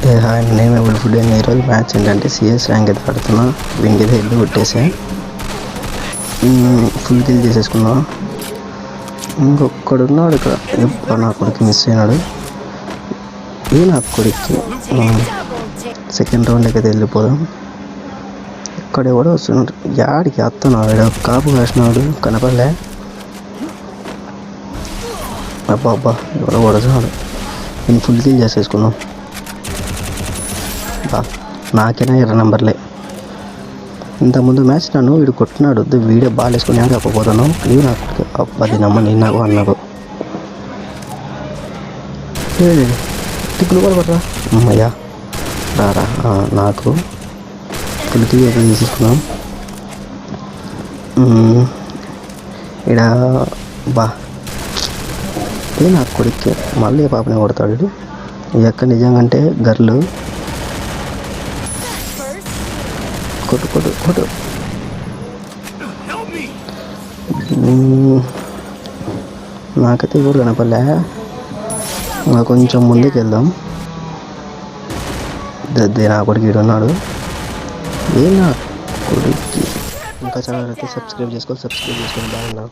Hi, నేను ఇప్పుడు food అయిన ఈరోజు మ్యాచ్ ఏంటంటే సిఎస్ ర్యాంక్ అయితే ఆడుతున్నా. వీనికి అయితే హెడ్ కొట్టేసా, ఫుల్ కిల్ చేసేసుకున్నా. ఇంకొక్కడున్నాడు ఇక్కడ, ఎప్పుడు నా కొడుకు మిస్ అయినాడు. నా కొడుక్కి సెకండ్ రౌండ్కి అయితే వెళ్ళిపోదాం. ఇక్కడ ఎవడో వస్తున్నాడు, యాడికి వస్తున్నాడు, కాపు కాసినాడు కనపడలే. అబ్బా అబ్బా ఎవడో పడుతున్నాడు. నేను ఫుల్ కిల్ చేసేసుకున్నాం. నాకేనా 2 నెంబర్లే. ఇంతకుముందు మ్యాచ్ నన్ను వీడు కొట్టినాడు, వీడియో బాల్ వేసుకుని ఆడకపోతాను. ఇది నాకు 10 నమ్మని నాకు అన్నాకు టిక్కులు కూడా పడరా అమ్మయ్యా రారా. నాకు పులికి అయితే తీసుకున్నాం. ఇక్కడ బా నాకు కొడుక్కి మళ్ళీ పాపనే కొడతాడు. ఈ అక్క నిజంగా గర్లు కొట్టు కొట్టు కొట్టు. నాకైతే ఎవరు కనపడలే. కొంచెం ముందుకు వెళ్దాం. నా కొడుకు ఈడు ఉన్నాడు. నా కొడుక్కి ఇంకా చాలా సబ్స్క్రైబ్ చేసుకోవాలి బాగున్నా.